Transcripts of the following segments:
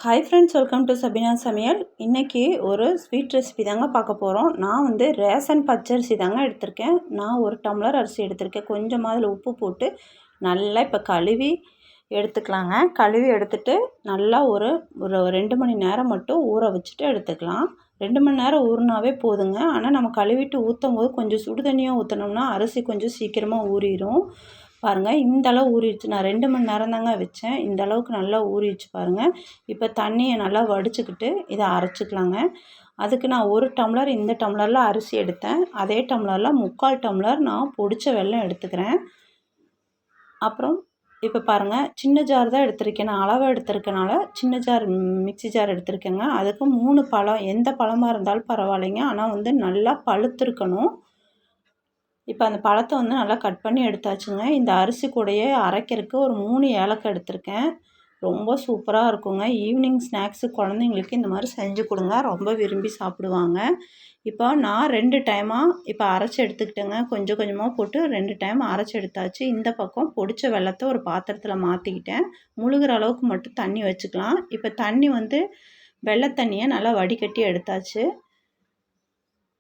Hi friends, welcome to Sabina சமையல். இன்றைக்கி ஒரு ஸ்வீட் ரெசிபி தாங்க பார்க்க போகிறோம். நான் ரேஷன் பச்சரிசி தாங்க எடுத்திருக்கேன். நான் ஒரு டம்ளர் அரிசி எடுத்திருக்கேன். கொஞ்சமாக அதில் உப்பு போட்டு நல்லா இப்போ கழுவி எடுத்துக்கலாங்க. கழுவி எடுத்துகிட்டு நல்லா ஒரு 2 மணி நேரம் மட்டும் ஊற வச்சுட்டு எடுத்துக்கலாம். 2 மணி நேரம் ஊறினாவே போதுங்க. ஆனால் நம்ம கழுவிட்டு ஊற்றும் போது கொஞ்சம் சுடு தண்ணியாக ஊற்றினோம்னா அரிசி கொஞ்சம் சீக்கிரமாக ஊறிடும். பாருங்கள், இந்த அளவு ஊறிடுச்சு. நான் 2 மணி நேரம் தாங்க வச்சேன். இந்த அளவுக்கு நல்லா ஊறிடுச்சு பாருங்கள். இப்போ தண்ணியை நல்லா வடிச்சுக்கிட்டு இதை அரைச்சிக்கலாங்க. அதுக்கு நான் 1 டம்ளர் இந்த டம்ளரில் அரிசி எடுத்தேன். அதே டம்ளரில் 3/4 டம்ளர் நான் பொடிச்ச வெல்லம் எடுத்துக்கிறேன். அப்புறம் இப்போ பாருங்கள், சின்ன ஜார் தான் எடுத்திருக்கேன். நான் அளவு எடுத்திருக்கனால சின்ன ஜார் மிக்ஸி ஜார் எடுத்திருக்கேங்க. அதுக்கு 3 பழம், எந்த பழமாக இருந்தாலும் பரவாயில்லைங்க. ஆனால் நல்லா பழுத்திருக்கணும். இப்போ அந்த பழத்தை நல்லா கட் பண்ணி எடுத்தாச்சுங்க. இந்த அரிசி கூடயே அரைக்கிறதுக்கு ஒரு 3 ஏலக்காய் எடுத்திருக்கேன். ரொம்ப சூப்பராக இருக்குங்க. ஈவினிங் ஸ்நாக்ஸு குழந்தைங்களுக்கு இந்த மாதிரி செஞ்சு கொடுங்க, ரொம்ப விரும்பி சாப்பிடுவாங்க. இப்போ நான் 2 டைமாக இப்போ அரைச்சி எடுத்துக்கிட்டேங்க. கொஞ்சம் கொஞ்சமாக போட்டு 2 டைம் அரைச்சி எடுத்தாச்சு. இந்த பக்கம் பொடிச்ச வெல்லத்தை ஒரு பாத்திரத்தில் மாற்றிக்கிட்டேன். முழுகிற அளவுக்கு மட்டும் தண்ணி வச்சுக்கலாம். இப்போ தண்ணி வெள்ளை தண்ணியை நல்லா வடிகட்டி எடுத்தாச்சு.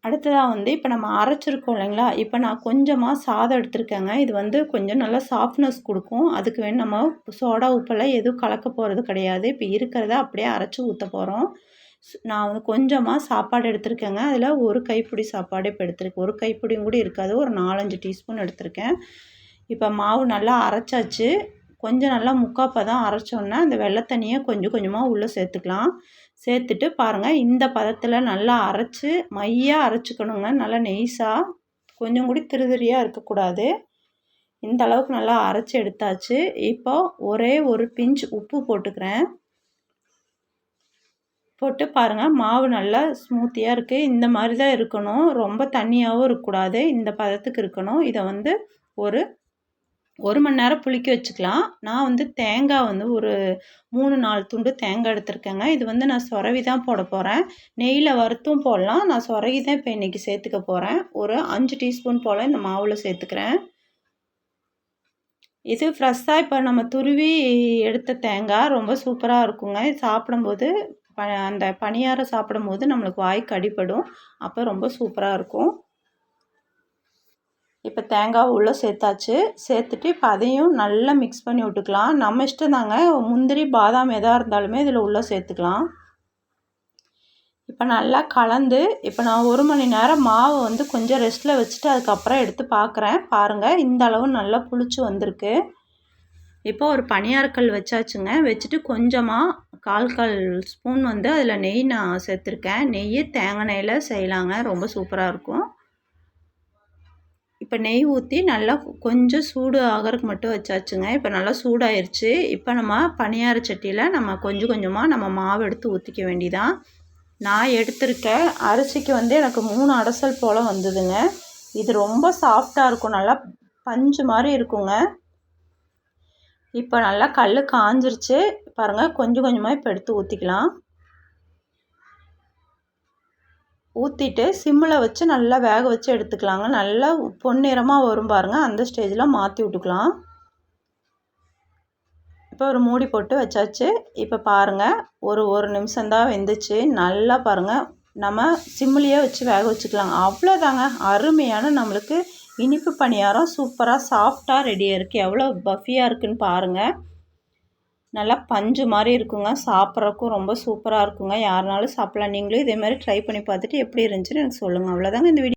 அடுத்ததாக இப்போ நம்ம அரைச்சிருக்கோம் இல்லைங்களா, இப்போ நான் கொஞ்சமாக சாதம் எடுத்திருக்கேங்க. இது கொஞ்சம் நல்லா சாஃப்ட்னஸ் கொடுக்கும். அதுக்கு வேணும் நம்ம சோடா உப்பெல்லாம் எதுவும் கலக்க போகிறது கிடையாது. இப்போ இருக்கிறத அப்படியே அரைச்சி ஊற்ற போகிறோம். நான் கொஞ்சமாக சாப்பாடு எடுத்திருக்கேங்க. அதில் ஒரு கைப்பிடி சாப்பாடு இப்போ எடுத்திருக்கேன். ஒரு கைப்பிடியும் கூட இருக்காது, ஒரு 4-5 டீஸ்பூன் எடுத்திருக்கேன். இப்போ மாவு நல்லா அரைச்சாச்சு. கொஞ்சம் நல்லா முக்காப்பதம் அரைச்சோன்னா அந்த வெள்ளை தண்ணியை கொஞ்சம் கொஞ்சமாக உள்ளே சேர்த்துக்கலாம். சேர்த்துட்டு பாருங்கள், இந்த பதத்தில் நல்லா அரைச்சி மையாக அரைச்சிக்கணுங்க. நல்லா நெய்ஸாக, கொஞ்சம் கூட திருதிரியாக இருக்கக்கூடாது. இந்த அளவுக்கு நல்லா அரைச்சி எடுத்தாச்சு. இப்போ ஒரே ஒரு பிஞ்ச் உப்பு போட்டுக்கிறேன். போட்டு பாருங்கள், மாவு நல்லா ஸ்மூத்தியாக இருக்குது. இந்த மாதிரி தான் இருக்கணும். ரொம்ப தண்ணியாகவும் இருக்கக்கூடாது. இந்த பதத்துக்கு இருக்கணும். இதை ஒரு 1 மணி நேரம் புளிக்க வச்சுக்கலாம். நான் தேங்காய் ஒரு 3-4 துண்டு தேங்காய் எடுத்திருக்கேங்க. இது நான் சொரவி தான் போட போகிறேன். நெய்யில் வறுத்தும் போடலாம். நான் சொரவி தான் இப்போ இன்றைக்கி சேர்த்துக்க போகிறேன். ஒரு 5 டீஸ்பூன் போல் இந்த மாவில் சேர்த்துக்கிறேன். இது ஃப்ரெஷ்ஷாக இப்போ நம்ம துருவி எடுத்த தேங்காய் ரொம்ப சூப்பராக இருக்குங்க. சாப்பிடும்போது அந்த பணியாரம் சாப்பிடும்போது நம்மளுக்கு வாய்க்கு அடிபடும். அப்போ ரொம்ப சூப்பராக இருக்கும். இப்போ தேங்காய் உள்ளே சேர்த்தாச்சு. சேர்த்துட்டு இப்போ அதையும் நல்லா மிக்ஸ் பண்ணி விட்டுக்கலாம். நம்ம இஷ்டம் தாங்க. முந்திரி, பாதாம் எதாக இருந்தாலுமே இதில் உள்ளே சேர்த்துக்கலாம். இப்போ நல்லா கலந்து இப்போ நான் 1 மணி நேரம் மாவு கொஞ்சம் ரெஸ்ட்டில் வச்சுட்டு அதுக்கப்புறம் எடுத்து பார்க்குறேன். பாருங்கள், இந்த அளவு நல்லா புளிச்சு வந்திருக்கு. இப்போ ஒரு பணியாரக்கல் வச்சாச்சுங்க. வச்சுட்டு கொஞ்சமாக 1/4 ஸ்பூன் அதில் நெய் நான் சேர்த்துருக்கேன். நெய் தேங்காய் நெய்யில் செய்யலாங்க, ரொம்ப சூப்பராக இருக்கும். இப்போ நெய் ஊற்றி நல்லா கொஞ்சம் சூடு ஆகிறதுக்கு மட்டும் வச்சாச்சுங்க. இப்போ நல்லா சூடாயிருச்சு. இப்போ நம்ம பணியார சட்டியில் நம்ம கொஞ்சம் கொஞ்சமாக நம்ம மாவு எடுத்து ஊற்றிக்க வேண்டியதான். நான் எடுத்திருக்க அரிசிக்கு எனக்கு 3 அடசல் போல் வந்ததுங்க. இது ரொம்ப சாஃப்டாக இருக்கும், நல்லா பஞ்சு மாதிரி இருக்குங்க. இப்போ நல்லா கல் காஞ்சிருச்சு பாருங்கள். கொஞ்சம் கொஞ்சமாக இப்போ எடுத்து ஊற்றிக்கலாம். ஊற்றிட்டு சிம்மில் வச்சு நல்லா வேக வச்சு எடுத்துக்கலாங்க. நல்லா பொன்னிறமாக வரும் பாருங்கள், அந்த ஸ்டேஜில் மாற்றி விட்டுக்கலாம். இப்போ ஒரு மூடி போட்டு வச்சாச்சு. இப்போ பாருங்கள், ஒரு நிமிஷம்தான் வெந்துச்சு. நல்லா பாருங்கள், நம்ம சிம்மிலேயே வச்சு வேக வச்சுக்கலாம். அவ்வளோதாங்க, அருமையான நம்மளுக்கு இனிப்பு பணியாரம் சூப்பராக சாஃப்டாக ரெடியாக இருக்குது. எவ்வளோ பஃபியாக இருக்குதுன்னு பாருங்கள். நல்லா பஞ்சு மாதிரி இருக்குங்க. சாப்பிட்றக்கும் ரொம்ப சூப்பராக இருக்குங்க. யாருனாலும் சாப்பிட்லாம். நீங்களும் இதே மாதிரி ட்ரை பண்ணி பார்த்துட்டு எப்படி இருந்துச்சுன்னு எனக்கு சொல்லுங்கள். அவ்வளோதாங்க இந்த வீடியோ.